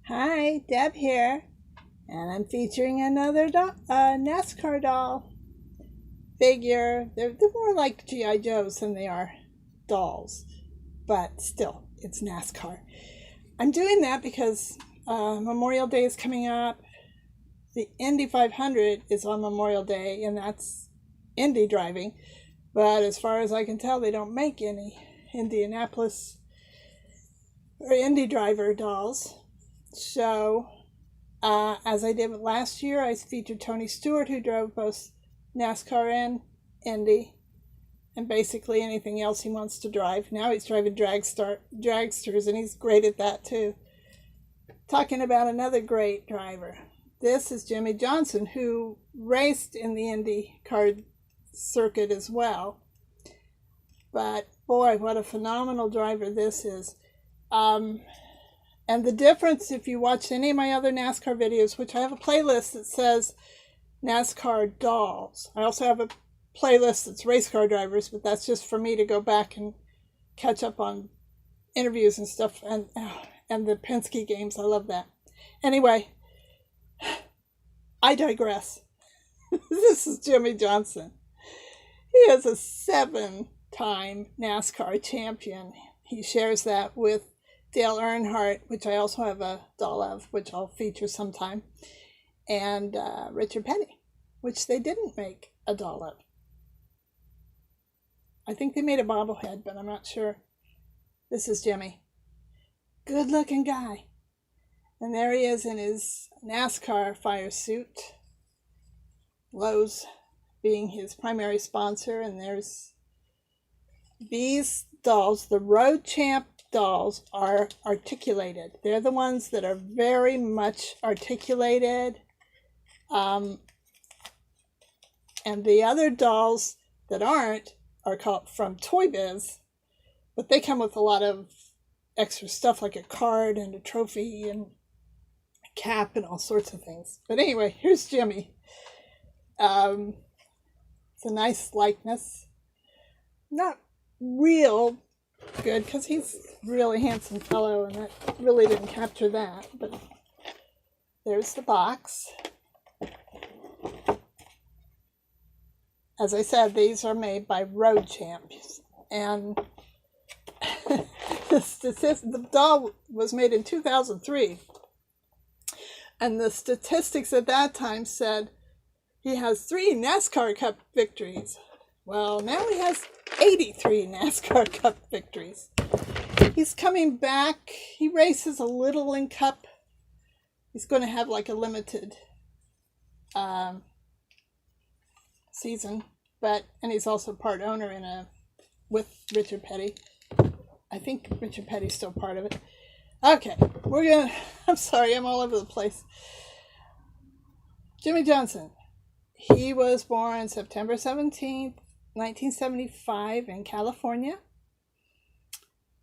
Hi, Deb here, and I'm featuring another NASCAR doll figure. They're more like G.I. Joes than they are dolls, but still, it's NASCAR. I'm doing that because Memorial Day is coming up. The Indy 500 is on Memorial Day, and that's Indy driving. But as far as I can tell, they don't make any Indianapolis or Indy driver dolls. So, as I did last year, I featured Tony Stewart, who drove both NASCAR and Indy, and basically anything else he wants to drive. Now he's driving dragsters, and he's great at that too. Talking about another great driver. This is Jimmie Johnson, who raced in the Indy car circuit as well. But boy, what a phenomenal driver this is. And the difference, if you watch any of my other NASCAR videos, which I have a playlist that says NASCAR dolls. I also have a playlist that's race car drivers, but that's just for me to go back and catch up on interviews and stuff, and the Penske games. I love that. Anyway, I digress. This is Jimmie Johnson. He is a 7-time NASCAR champion. He shares that with Dale Earnhardt, which I also have a doll of, which I'll feature sometime, and Richard Petty, which they didn't make a doll of. I think they made a bobblehead, but I'm not sure. This is Jimmie. Good looking guy. And there he is in his NASCAR fire suit. Lowe's being his primary sponsor, and there's these dolls, the Road Champ dolls, are articulated. They're the ones that are very much articulated. And the other dolls that aren't are called from Toy Biz, but they come with a lot of extra stuff like a card and a trophy and a cap and all sorts of things. But anyway, here's Jimmie. It's a nice likeness. Not real good, because he's a really handsome fellow, and that really didn't capture that. But there's the box. As I said, these are made by Road Champs, and the doll was made in 2003, and the statistics at that time said he has 3 NASCAR Cup victories. Well, now he has 83 NASCAR Cup victories. He's coming back. He races a little in Cup. He's going to have like a limited season, and he's also part owner with Richard Petty. I think Richard Petty's still part of it. Okay, I'm sorry, I'm all over the place. Jimmie Johnson. He was born September 17th, 1975 in California.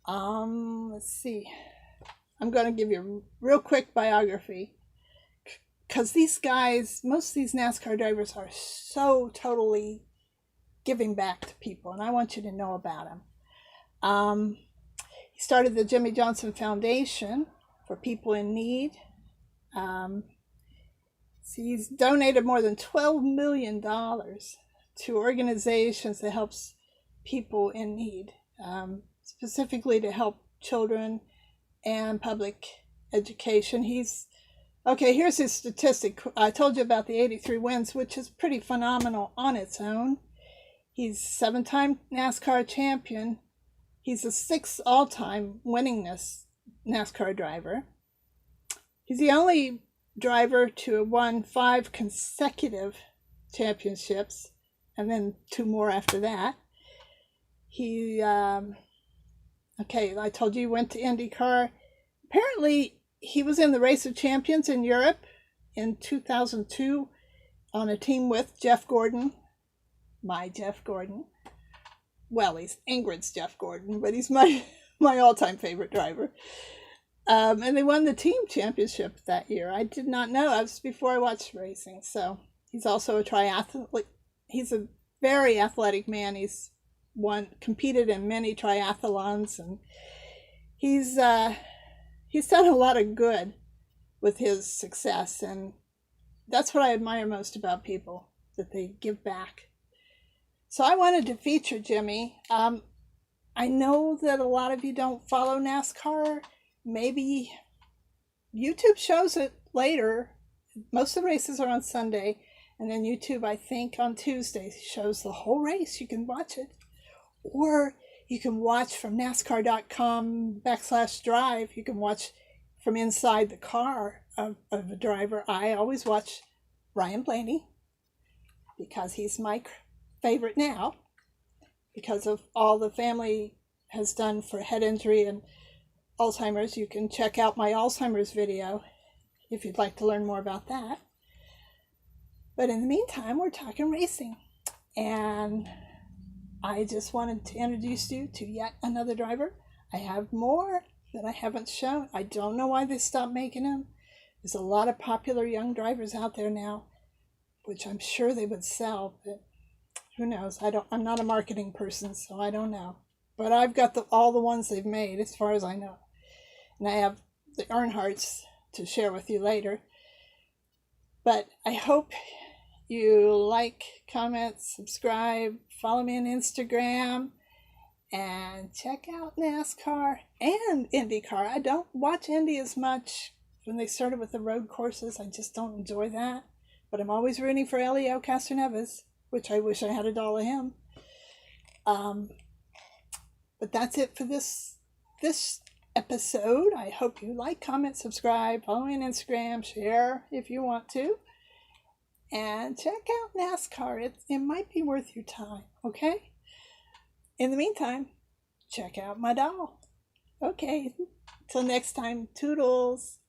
Let's see. I'm going to give you a real quick biography, because these guys, most of these NASCAR drivers are so totally giving back to people, and I want you to know about them. He started the Jimmie Johnson Foundation for people in need. He's donated more than $12 million to organizations that helps people in need, specifically to help children and public education. Here's his statistic. I told you about the 83 wins, which is pretty phenomenal on its own. He's 7-time NASCAR champion. He's the 6th all-time winningest NASCAR driver. He's the only driver to have won 5 consecutive championships, and then 2 more after that. I told you he went to IndyCar. Apparently, he was in the Race of Champions in Europe in 2002 on a team with Jeff Gordon, my Jeff Gordon. Well, he's Ingrid's Jeff Gordon, but he's my all-time favorite driver. And they won the team championship that year. I did not know. That was before I watched racing. So he's also a triathlete. He's a very athletic man. He's competed in many triathlons, and he's done a lot of good with his success. And that's what I admire most about people, that they give back. So I wanted to feature Jimmie. I know that a lot of you don't follow NASCAR. Maybe YouTube shows it later. Most of the races are on Sunday, and then YouTube, I think, on Tuesday shows the whole race. You can watch it. Or you can watch from NASCAR.com/drive. You can watch from inside the car of a driver. I always watch Ryan Blaney because he's my favorite now, because of all the family has done for head injury and Alzheimer's. You can check out my Alzheimer's video if you'd like to learn more about that. But in the meantime, we're talking racing. And I just wanted to introduce you to yet another driver. I have more that I haven't shown. I don't know why they stopped making them. There's a lot of popular young drivers out there now, which I'm sure they would sell, but who knows? I'm not a marketing person, so I don't know. But I've got all the ones they've made, as far as I know. And I have the Earnhardts to share with you later. But I hope you like, comment, subscribe, follow me on Instagram, and check out NASCAR and IndyCar. I don't watch Indy as much. When they started with the road courses, I just don't enjoy that. But I'm always rooting for Elio Castroneves, which I wish I had a doll of him. But that's it for this episode. I hope you like, comment, subscribe, follow me on Instagram, share if you want to. And check out NASCAR. It might be worth your time, okay? In the meantime, check out my doll. Okay, till next time, toodles.